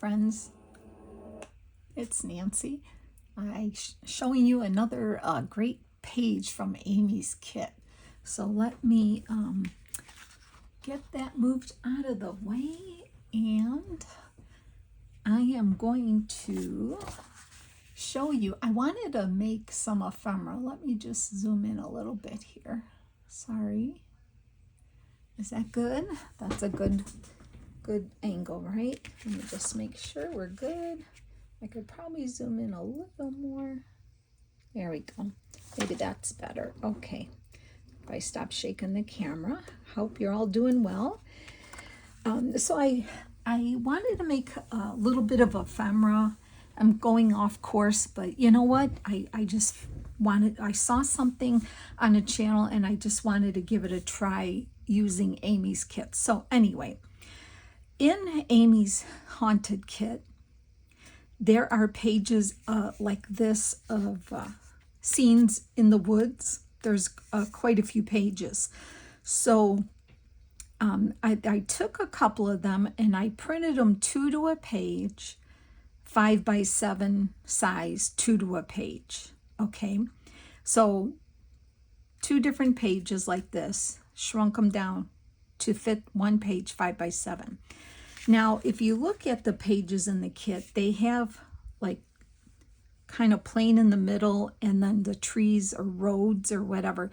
friends. It's Nancy. Showing you another great page from Amy's kit. So let me get that moved out of the way, and I am going to show you. I wanted to make some ephemera. Let me just zoom in a little bit here. Sorry. Is that good? That's a good angle, right? Let me just make sure we're good. I could probably zoom in a little more. There we go. Maybe that's better. Okay. If I stop shaking the camera, hope you're all doing well. So I wanted to make a little bit of ephemera. I'm going off course, but you know what? I saw something on a channel and I just wanted to give it a try using Amy's kit. So anyway, in Amy's Haunted Kit, there are pages like this of scenes in the woods. There's quite a few pages. So I took a couple of them and I printed them 2 to a page, 5 by 7 size, 2 to a page. Okay, so 2 different pages like this, shrunk them down to fit 1 page, 5 by 7. Now, if you look at the pages in the kit, they have like kind of plain in the middle and then the trees or roads or whatever.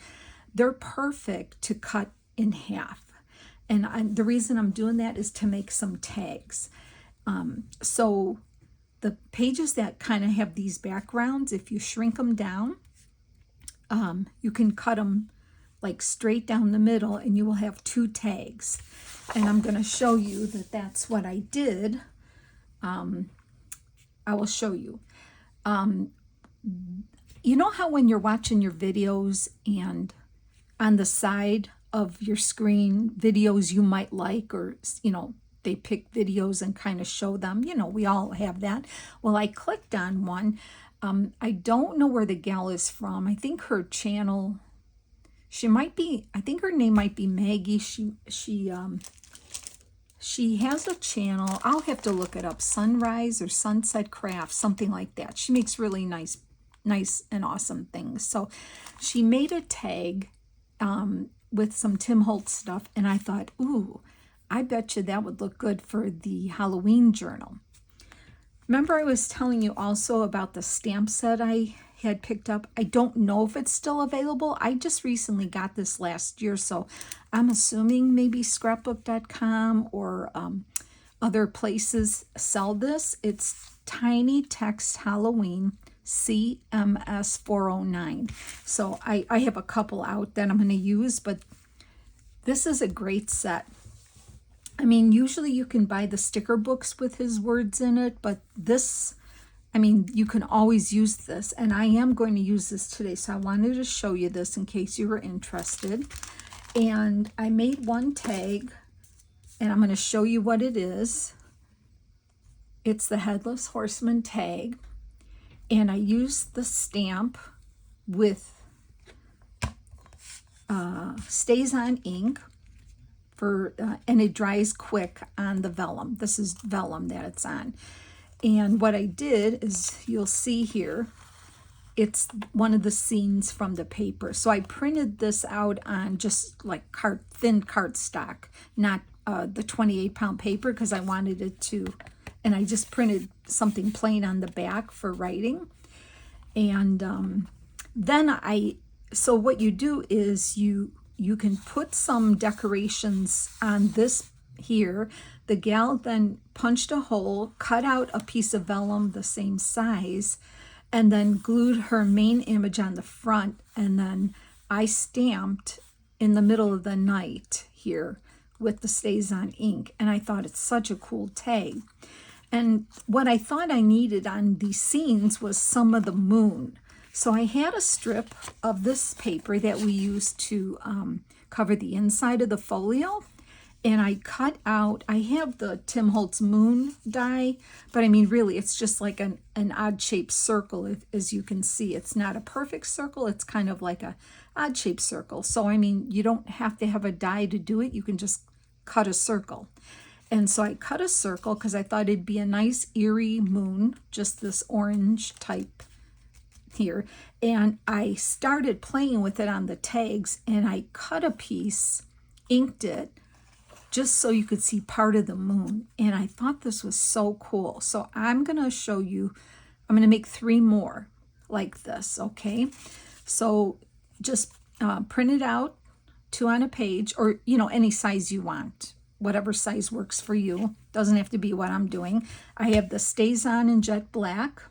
They're perfect to cut in half. And the reason I'm doing that is to make some tags. So the pages that kind of have these backgrounds, if you shrink them down, you can cut them like straight down the middle and you will have 2 tags. And I'm going to show you that that's what I did. I will show you. You know how when you're watching your videos and on the side of your screen, videos you might like, or, you know, they pick videos and kind of show them, you know, we all have that. Well, I clicked on one. I don't know where the gal is from. I think her channel, she might be, I think her name might be Maggie. She has a channel. I'll have to look it up. Sunrise or Sunset Crafts, something like that. She makes really nice and awesome things. So she made a tag with some Tim Holtz stuff, and I thought, ooh, I bet you that would look good for the Halloween journal. Remember I was telling you also about the stamp set I had picked up? I don't know if it's still available. I just recently got this last year, so I'm assuming maybe scrapbook.com or other places sell this. It's Tiny Text Halloween CMS 409. So I have a couple out that I'm going to use, but this is a great set. I mean, usually you can buy the sticker books with his words in it, but this, I mean, you can always use this, and I am going to use this today, so I wanted to show you this in case you were interested. And I made one tag, and I'm going to show you what it is. It's the Headless Horseman tag, and I used the stamp with StazOn ink for, and it dries quick on the vellum. This is vellum that it's on. And what I did is, you'll see here, it's one of the scenes from the paper. So I printed this out on just like thin cardstock, not the 28-pound paper, because I wanted it to, and I just printed something plain on the back for writing. And then so what you do is you can put some decorations on this here. The gal then punched a hole, cut out a piece of vellum the same size, and then glued her main image on the front, and then I stamped in the middle of the night here with the StazOn ink, and I thought it's such a cool tag. And what I thought I needed on these scenes was some of the moon. So I had a strip of this paper that we used to cover the inside of the folio, and I cut out, I have the Tim Holtz moon die, but I mean, really, it's just like an odd-shaped circle. As you can see, it's not a perfect circle. It's kind of like a odd-shaped circle. So, I mean, you don't have to have a die to do it. You can just cut a circle. And so I cut a circle because I thought it'd be a nice eerie moon, just this orange type here. And I started playing with it on the tags, and I cut a piece, inked it, just so you could see part of the moon. And I thought this was so cool. So I'm going to show you, I'm going to make 3 more like this, okay? So just print it out, 2 on a page, or, you know, any size you want. Whatever size works for you. Doesn't have to be what I'm doing. I have the StazOn in jet black.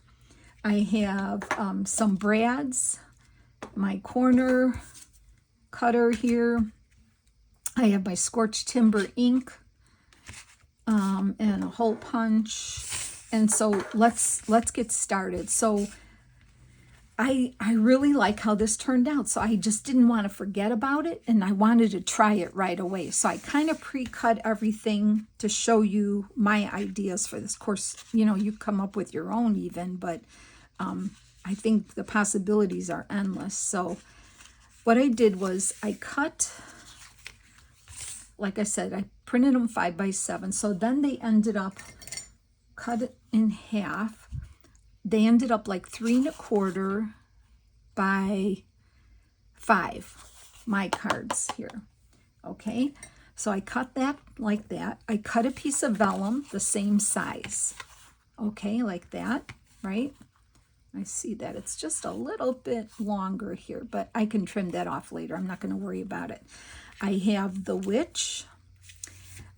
I have some brads, my corner cutter here. I have my Scorched Timber ink and a hole punch. And so let's get started. So I really like how this turned out. So I just didn't want to forget about it, and I wanted to try it right away. So I kind of pre-cut everything to show you my ideas for this. Of course, you know, you come up with your own even, but I think the possibilities are endless. So what I did was I cut, like I said, I printed them 5 by 7. So then they ended up cut it in half. They ended up like 3 1/4 by 5, my cards here. Okay, so I cut that like that. I cut a piece of vellum the same size. Okay, like that, right? I see that it's just a little bit longer here, but I can trim that off later. I'm not going to worry about it. I have the witch.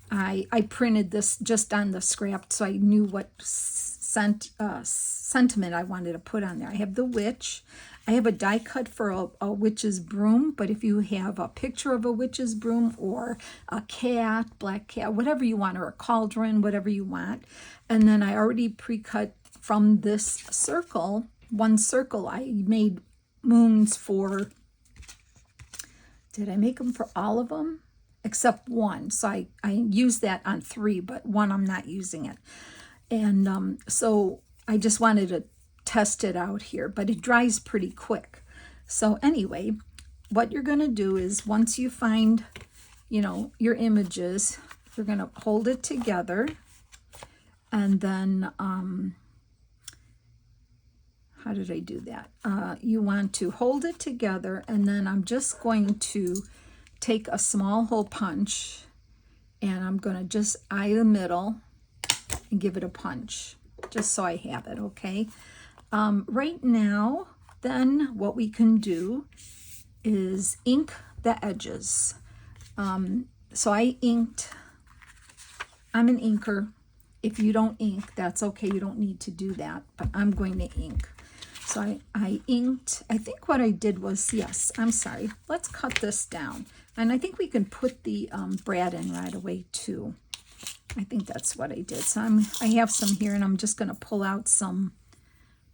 I printed this just on the scrap, so I knew what sentiment I wanted to put on there. I have the witch. I have a die cut for a witch's broom, but if you have a picture of a witch's broom or a cat, black cat, whatever you want, or a cauldron, whatever you want. And then I already pre-cut from this circle, one circle. I made moons for, did I make them for all of them? Except one. So I used that on 3, but one I'm not using it. And so I just wanted to test it out here, but it dries pretty quick. So anyway, what you're going to do is once you find, you know, your images, you're going to hold it together, and then how did I do that? You want to hold it together, and then I'm just going to take a small hole punch, and I'm going to just eye the middle and give it a punch, just so I have it, okay? Right now, then what we can do is ink the edges. So I inked, I'm an inker. If you don't ink, that's okay. You don't need to do that, but I'm going to ink. So I inked, I think what I did was, yes, I'm sorry. Let's cut this down. And I think we can put the brad in right away too. I think that's what I did. So I have some here, and I'm just going to pull out some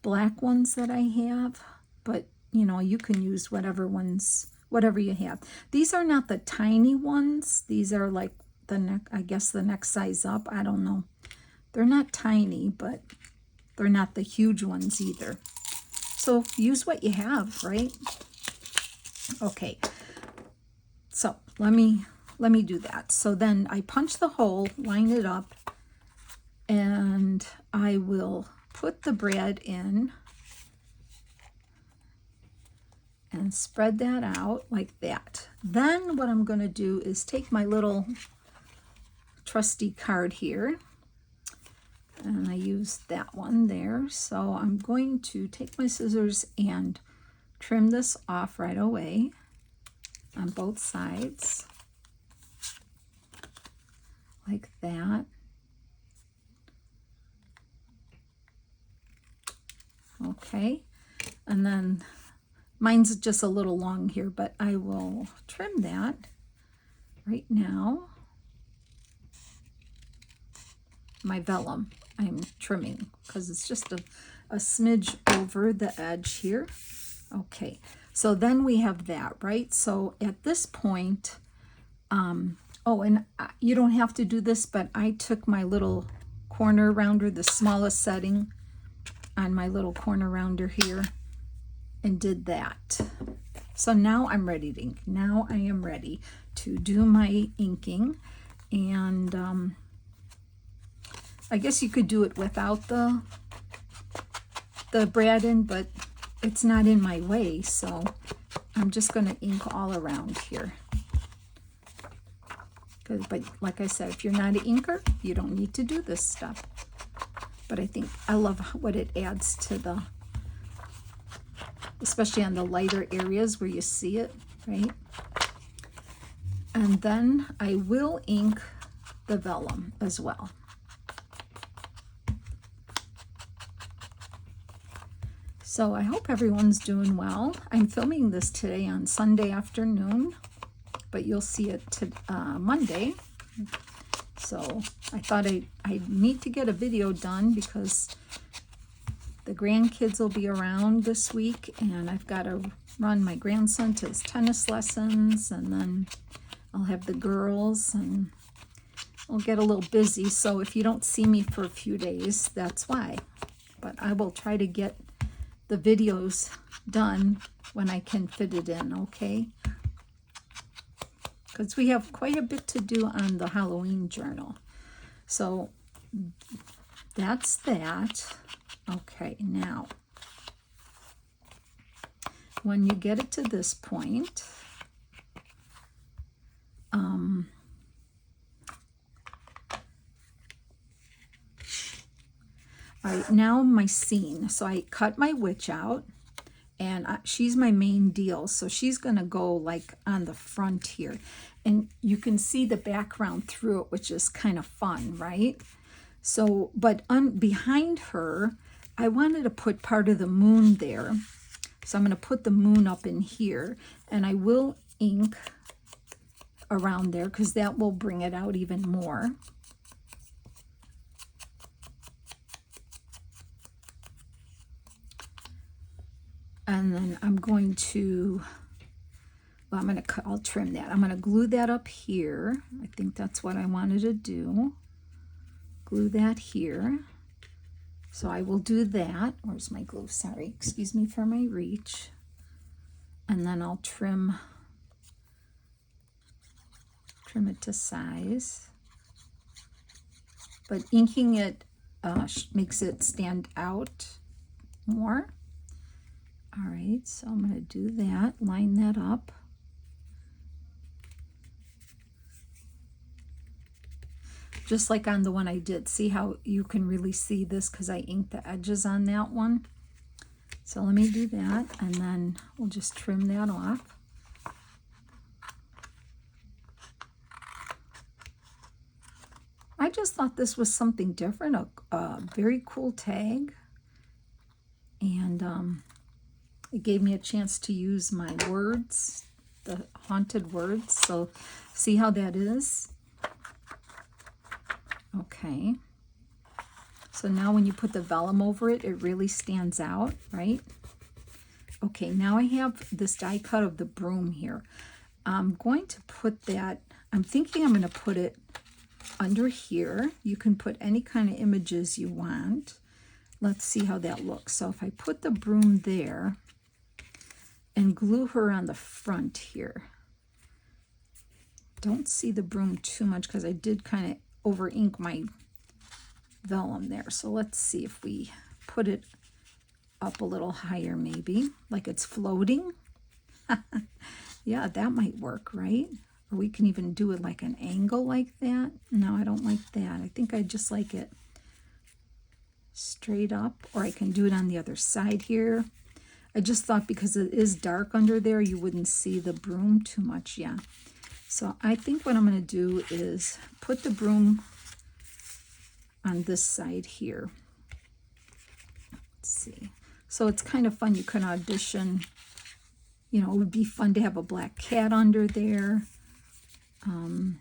black ones that I have. But, you know, you can use whatever ones, whatever you have. These are not the tiny ones. These are like the neck, I guess the next size up. I don't know. They're not tiny, but they're not the huge ones either. So use what you have, right? Okay. So let me do that. So then I punch the hole, line it up, and I will put the brad in and spread that out like that. Then what I'm going to do is take my little trusty card here, and I used that one there. So I'm going to take my scissors and trim this off right away on both sides like that. Okay, and then mine's just a little long here, but I will trim that right now. My vellum I'm trimming because it's just a smidge over the edge here. Okay, so then we have that, right? So at this point, oh, and you don't have to do this, but I took my little corner rounder, the smallest setting on my little corner rounder here, and did that. So now I'm ready to ink. Now I am ready to do my inking, and I guess you could do it without the brad in, but it's not in my way, so I'm just going to ink all around here. But like I said, if you're not an inker, you don't need to do this stuff. But I think I love what it adds to the, especially on the lighter areas where you see it, right? And then I will ink the vellum as well. So I hope everyone's doing well. I'm filming this today on Sunday afternoon, but you'll see it Monday. So I thought I need to get a video done because the grandkids will be around this week, and I've got to run my grandson to his tennis lessons, and then I'll have the girls, and I'll get a little busy. So if you don't see me for a few days, that's why. But I will try to get the videos done when I can fit it in, okay? Because we have quite a bit to do on the Halloween journal. So that's that. Okay, now, when you get it to this point, all right, now my scene. So I cut my witch out, and she's my main deal. So she's going to go like on the front here. And you can see the background through it, which is kind of fun, right? So, but behind her, I wanted to put part of the moon there. So I'm going to put the moon up in here, and I will ink around there because that will bring it out even more. And then I'm going to, well, I'll trim that. I'm going to glue that up here. I think that's what I wanted to do. Glue that here. So I will do that. Where's my glue? Sorry, excuse me for my reach. And then I'll trim it to size. But inking it makes it stand out more. All right, so I'm going to do that, line that up. Just like on the one I did. See how you can really see this because I inked the edges on that one. So let me do that, and then we'll just trim that off. I just thought this was something different, a very cool tag. And it gave me a chance to use my words, the haunted words. So see how that is? Okay. So now when you put the vellum over it, it really stands out, right? Okay, now I have this die cut of the broom here. I'm going to put that, I'm thinking I'm going to put it under here. You can put any kind of images you want. Let's see how that looks. So if I put the broom there and glue her on the front here. Don't see the broom too much because I did kind of over ink my vellum there. So let's see if we put it up a little higher, maybe like it's floating. Yeah, that might work, right? Or we can even do it like an angle like that. No, I don't like that. I think I just like it straight up, or I can do it on the other side here. I just thought because it is dark under there, you wouldn't see the broom too much. Yeah. So I think what I'm going to do is put the broom on this side here. Let's see. So it's kind of fun. You can audition. You know, it would be fun to have a black cat under there. I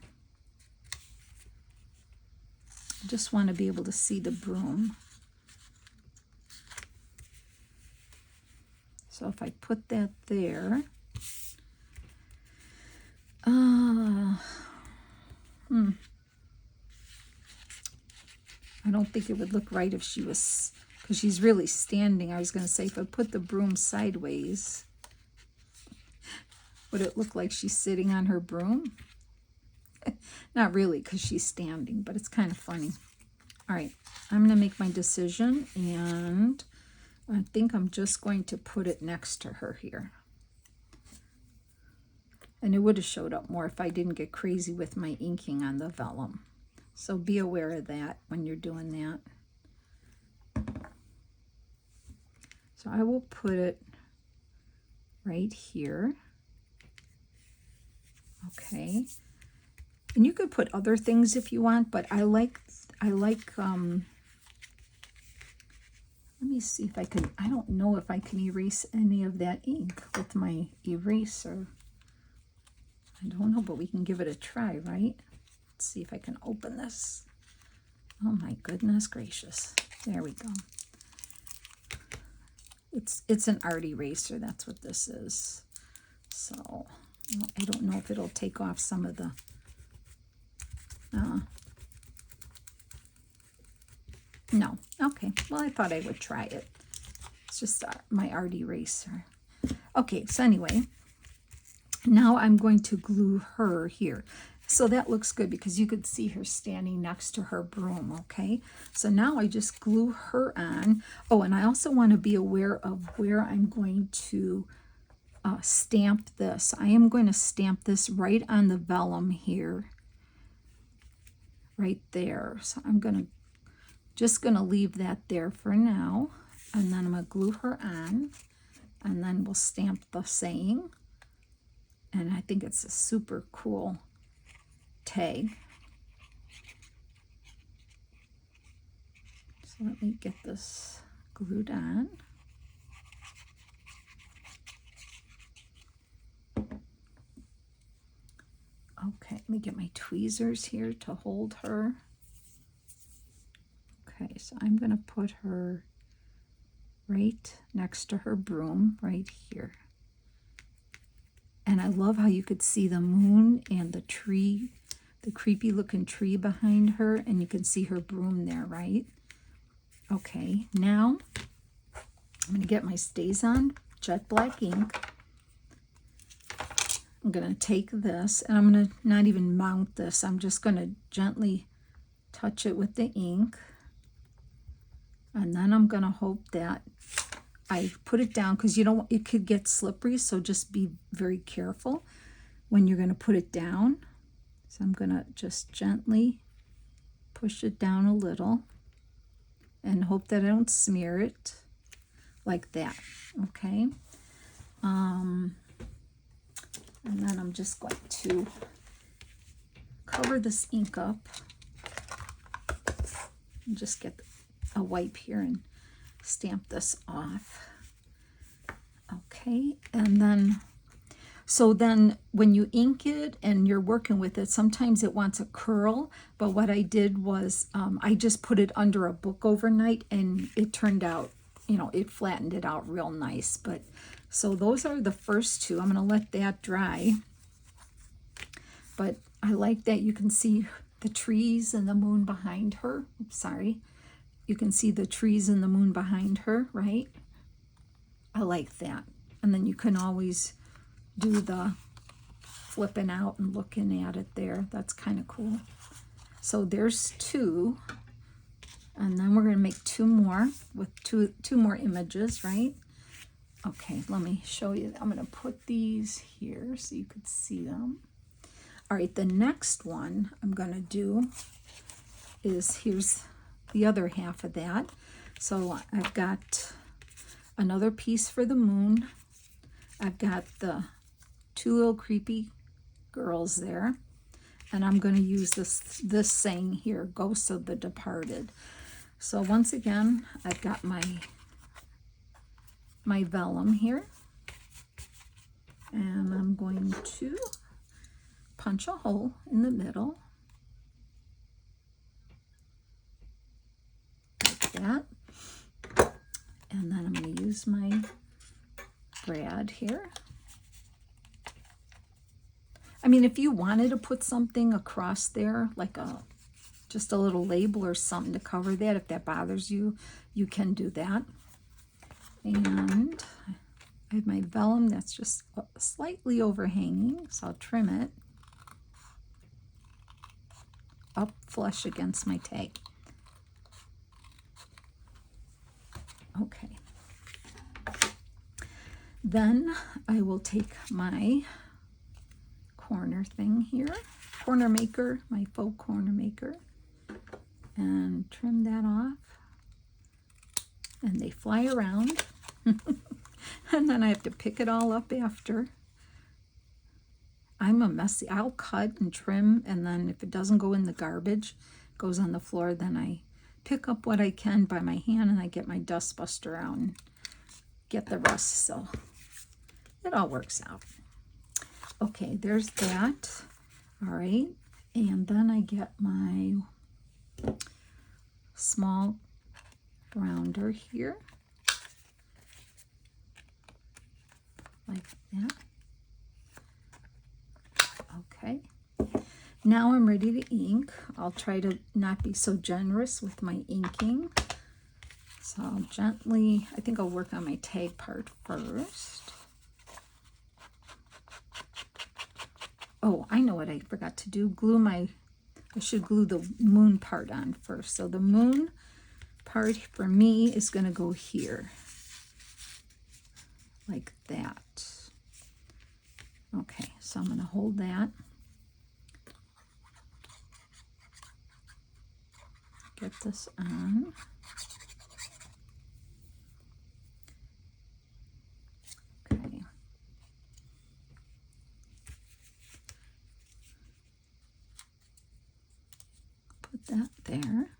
just want to be able to see the broom. So if I put that there, I don't think it would look right if she was, because she's really standing. I was going to say if I put the broom sideways, would it look like she's sitting on her broom? Not really, because she's standing, but it's kind of funny. All right, I'm going to make my decision, and I think I'm just going to put it next to her here. And it would have showed up more if I didn't get crazy with my inking on the vellum. So be aware of that when you're doing that. So I will put it right here. Okay. And you could put other things if you want, but I like let me see if I can, I don't know if I can erase any of that ink with my eraser. I don't know, but we can give it a try, right? Let's see if I can open this. Oh my goodness gracious. There we go. It's an art eraser, that's what this is. So I don't know if it'll take off some of the no. Okay, well I thought I would try it. It's just my art eraser. Okay, so anyway, now I'm going to glue her here. So that looks good because you could see her standing next to her broom, okay? So now I just glue her on. Oh, and I also want to be aware of where I'm going to stamp this. I am going to stamp this right on the vellum here, right there. So I'm just going to leave that there for now, and then I'm going to glue her on, and then we'll stamp the saying. And I think it's a super cool tag. So let me get this glued on. Okay, let me get my tweezers here to hold her. Okay, so I'm going to put her right next to her broom right here. And I love how you could see the moon and the tree, the creepy looking tree behind her, and you can see her broom there, right? Okay, now I'm going to get my StazOn jet black ink. I'm going to take this, and I'm going to not even mount this. I'm just going to gently touch it with the ink. And then I'm going to hope that I put it down, because you don't, it could get slippery, so just be very careful when you're going to put it down. So I'm going to just gently push it down a little and hope that I don't smear it like that, okay? And then I'm just going to cover this ink up and just get a wipe here and stamp this off. Okay, and then so then when you ink it and you're working with it, sometimes it wants a curl, but what I did was I just put it under a book overnight, and it turned out, you know, it flattened it out real nice. But so those are the first two. I'm going to let that dry, but I like that you can see the trees and the moon behind her. Oops, sorry. You can see the trees and the moon behind her, right? I like that. And then you can always do the flipping out and looking at it there. That's kind of cool. So there's two. And then we're going to make two more with two more images, right? Okay, let me show you. I'm going to put these here so you could see them. All right, the next one I'm going to do is, here's the other half of that. So I've got another piece for the moon. I've got the two little creepy girls there, and I'm going to use this saying here, Ghosts of the Departed. So once again, I've got my vellum here, and I'm going to punch a hole in the middle like that, and then I'm going to use my brad here. I mean, if you wanted to put something across there, like just a little label or something to cover that, if that bothers you, you can do that. And I have my vellum that's just slightly overhanging, so I'll trim it up flush against my tag. Okay. Then I will take my corner thing here, corner maker, my faux corner maker, and trim that off. And they fly around. And then I have to pick it all up after. I'm a messy. I'll cut and trim, and then if it doesn't go in the garbage, goes on the floor, then I pick up what I can by my hand, and I get my dust buster out and get the rest. So it all works out. Okay, there's that. All right, and then I get my small rounder here, like that. Okay, now I'm ready to ink. I'll try to not be so generous with my inking. So I'll gently, I think I'll work on my tag part first. Oh, I know what I forgot to do. I should glue the moon part on first. So the moon part for me is going to go here, like that. Okay, so I'm going to hold that. Get this on. Okay. Put that there.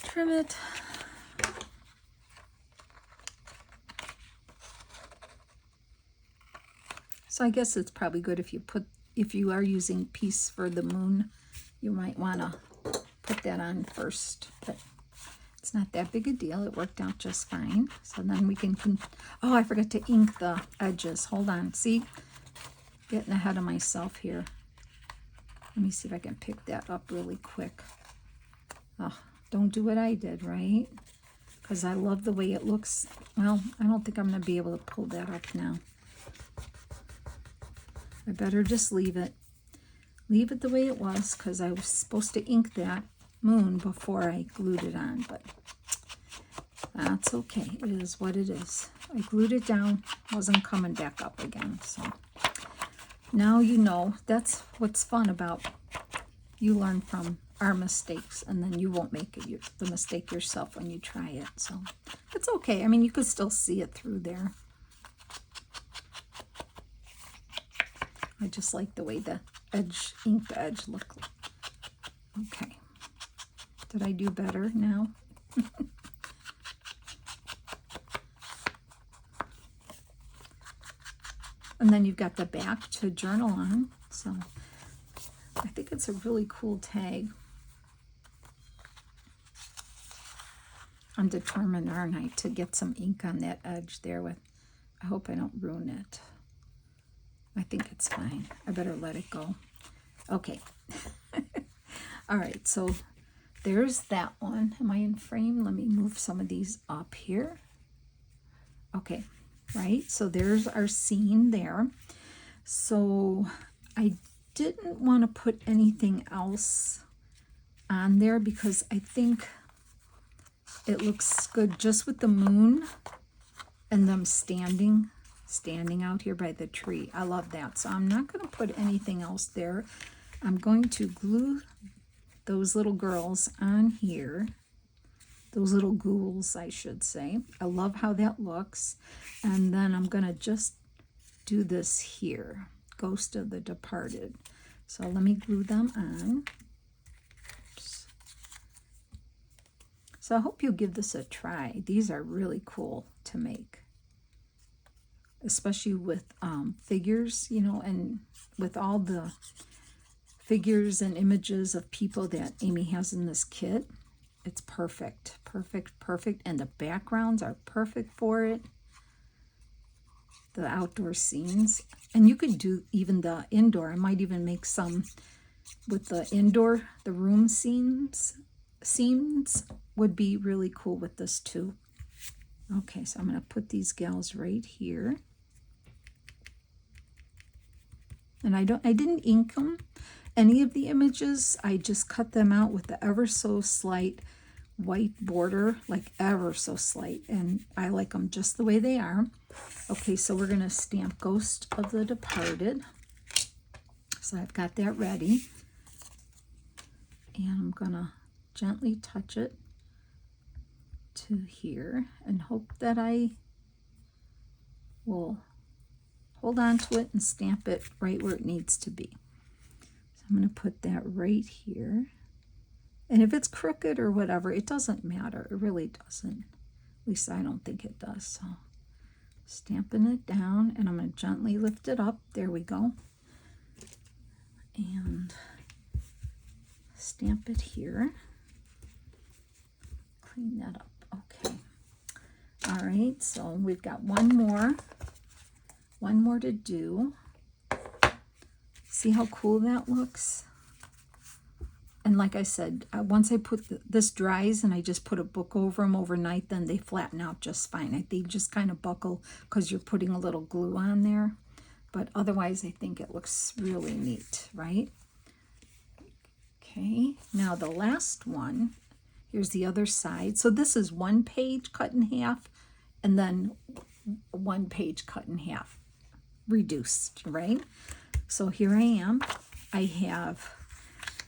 Trim it. So I guess it's probably good if you are using piece for the moon, you might want to put that on first, but it's not that big a deal. It worked out just fine. So then we can, oh, I forgot to ink the edges. Hold on. See, getting ahead of myself here. Let me see if I can pick that up really quick. Oh, don't do what I did, right? Because I love the way it looks. Well, I don't think I'm going to be able to pull that up now. I better just leave it. Leave it the way it was, because I was supposed to ink that moon before I glued it on, but that's okay. It is what it is. I glued it down, wasn't coming back up again. So now you know. That's what's fun about, you learn from our mistakes, and then you won't make the mistake yourself when you try it. So it's okay. I mean, you could still see it through there. I just like the way the edge, inked edge look. Okay. Did I do better now? And then you've got the back to journal on. So I think it's a really cool tag. I'm determined, aren't I, to get some ink on that edge there with, I hope I don't ruin it. I think it's fine. I better let it go. Okay. All right, so there's that one. Am I in frame? Let me move some of these up here. Okay, right? So there's our scene there. So I didn't want to put anything else on there because I think it looks good just with the moon and them standing out here by the tree. I love that. So I'm not going to put anything else there. I'm going to glue those little girls on here. Those little ghouls, I should say. I love how that looks. And then I'm going to just do this here. Ghost of the Departed. So let me glue them on. Oops. So I hope you'll give this a try. These are really cool to make, especially with figures, you know, and with all the figures and images of people that Amy has in this kit. It's perfect, perfect, perfect. And the backgrounds are perfect for it. The outdoor scenes. And you could do even the indoor. I might even make some with the indoor, the room scenes would be really cool with this too. Okay, so I'm going to put these gals right here. And I didn't ink them. any of the images, I just cut them out with the ever so slight white border, like ever so slight, and I like them just the way they are. Okay, so we're going to stamp Ghost of the Departed. So I've got that ready. And I'm going to gently touch it to here and hope that I will hold on to it and stamp it right where it needs to be. So I'm going to put that right here. And if it's crooked or whatever, it doesn't matter. It really doesn't. At least I don't think it does. So stamping it down, and I'm going to gently lift it up. There we go. And stamp it here. Clean that up. Okay. All right, so we've got one more to do. See how cool that looks? And like I said, once I put this dries and I just put a book over them overnight, then they flatten out just fine. They just kind of buckle because you're putting a little glue on there. But otherwise, I think it looks really neat, right? Okay, now the last one, here's the other side. So this is one page cut in half, and then one page cut in half, reduced, right? So here I am. I have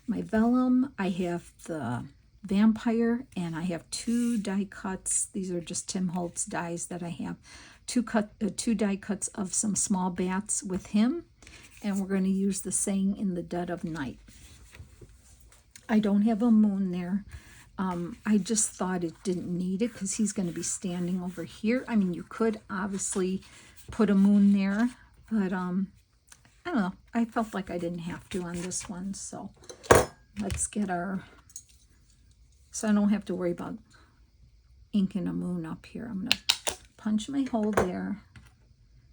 my vellum, I have the vampire, and I have two die cuts. These are just Tim Holtz dies that I have. Two die cuts of some small bats with him, and we're going to use the Saying in the Dead of Night. I don't have a moon there. I just thought it didn't need it because he's going to be standing over here. I mean, you could obviously put a moon there, but I don't know. I felt like I didn't have to on this one, so let's get our, so I don't have to worry about inking a moon up here. I'm going to punch my hole there.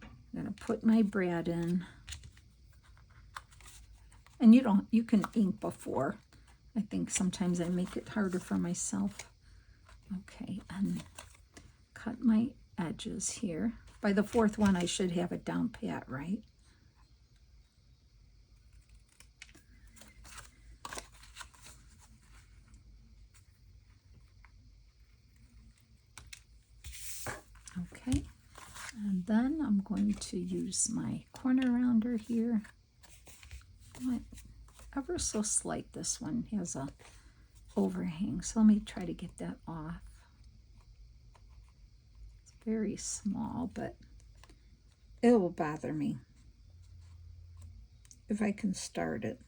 I'm going to put my brad in. And you can ink before. I think sometimes I make it harder for myself. Okay, and cut my edges here. By the fourth one, I should have it down pat, right? Okay, and then I'm going to use my corner rounder here. Ever so slight, this one has a overhang, so let me try to get that off. It's very small, but it will bother me if I can start it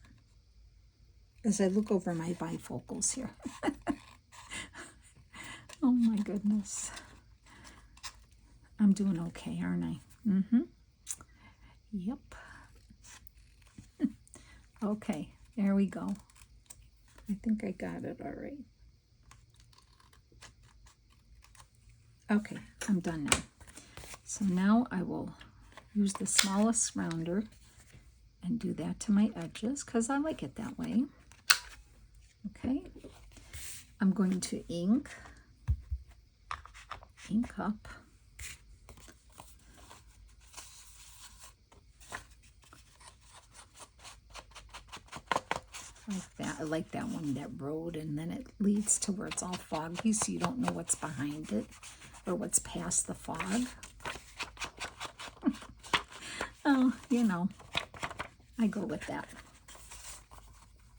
as I look over my bifocals here. Oh my goodness. I'm doing okay, aren't I? Yep. Okay, there we go. I think I got it all right. Okay, I'm done now. So now I will use the smallest rounder and do that to my edges because I like it that way. Okay, I'm going to ink up. Like that. I like that one, that road, and then it leads to where it's all foggy, so you don't know what's behind it or what's past the fog. Oh, you know, I go with that.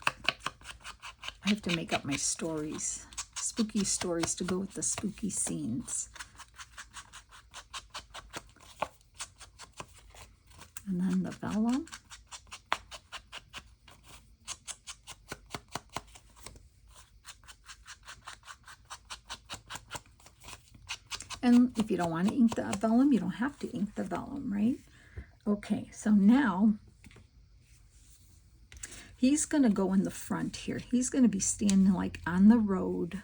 I have to make up my stories, spooky stories to go with the spooky scenes. And then the vellum. And if you don't want to ink the vellum, you don't have to ink the vellum, right? Okay, so now he's going to go in the front here. He's going to be standing like on the road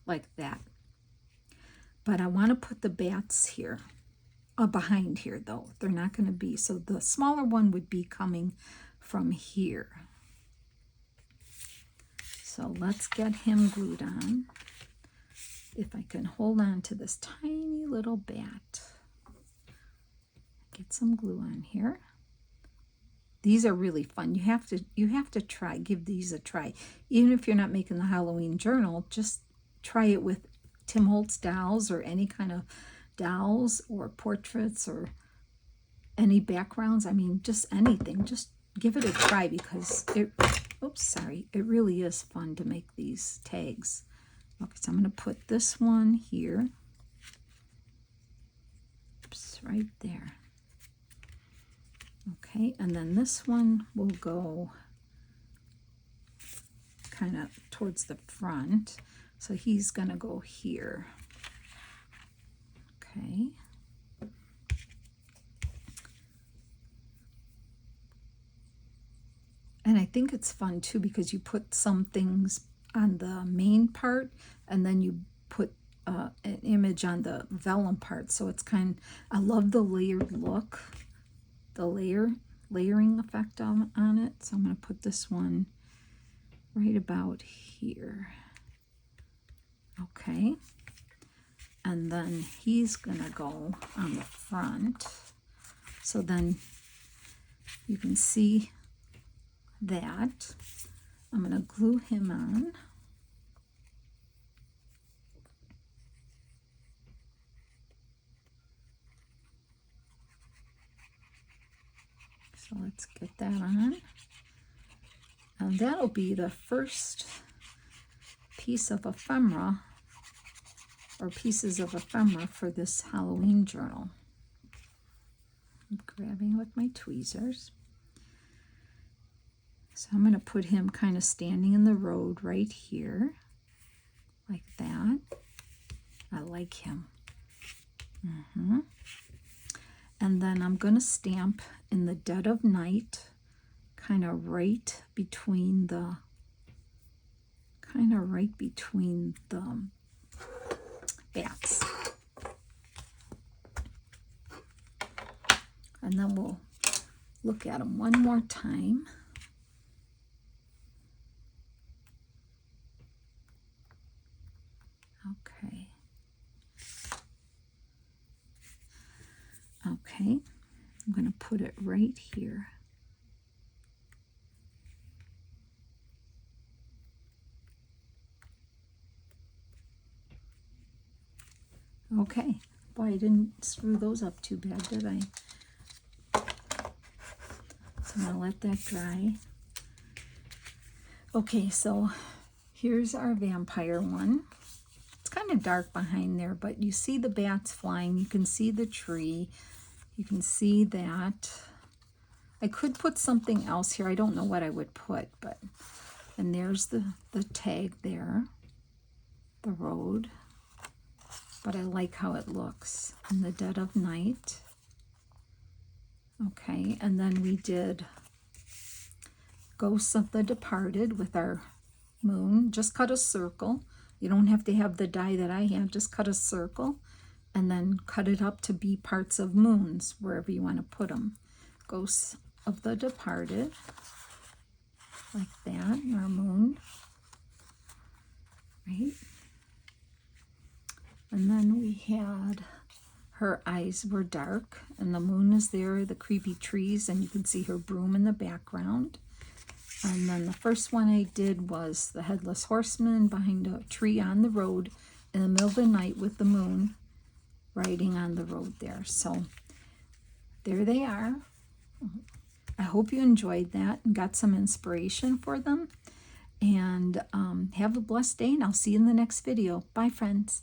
like that. But I want to put the bats here, behind here though. They're not going to be, so the smaller one would be coming from here. So let's get him glued on. If I can hold on to this tiny little bat. Get some glue on here. These are really fun. You have to try, give these a try. Even if you're not making the Halloween journal, just try it with Tim Holtz dolls or any kind of dolls or portraits or any backgrounds. I mean, just anything. Just give it a try because it really is fun to make these tags. Okay, so I'm going to put this one here. Oops, right there. Okay, and then this one will go kind of towards the front. So he's going to go here. Okay. And I think it's fun too because you put some things on the main part and then you put an image on the vellum part. So it's I love the layered look, the layering effect on it. So I'm going to put this one right about here. Okay. And then he's going to go on the front. So then you can see that. I'm going to glue him on. So let's get that on. And that'll be the first piece of ephemera, or pieces of ephemera, for this Halloween journal. I'm grabbing with my tweezers. So I'm going to put him kind of standing in the road right here, like that. I like him. And then I'm going to stamp in the dead of night, kind of right between the bats. And then we'll look at them one more time. Okay, I'm going to put it right here. Okay, boy, I didn't screw those up too bad, did I? So I'm going to let that dry. Okay, so here's our vampire one. It's kind of dark behind there, but you see the bats flying. You can see the tree. You can see that. I could put something else here. I don't know what I would put, but, and there's the tag there, the road. But I like how it looks in the dead of night. Okay, and then we did Ghosts of the Departed with our moon. Just cut a circle. You don't have to have the die that I have. Just cut a circle and then cut it up to be parts of moons, wherever you want to put them. Ghosts of the Departed, like that, our moon, right? And then we had her eyes were dark, and the moon is there, the creepy trees, and you can see her broom in the background. And then the first one I did was the Headless Horseman behind a tree on the road in the middle of the night with the moon riding on the road there. So there they are. I hope you enjoyed that and got some inspiration for them. And have a blessed day, and I'll see you in the next video. Bye, friends.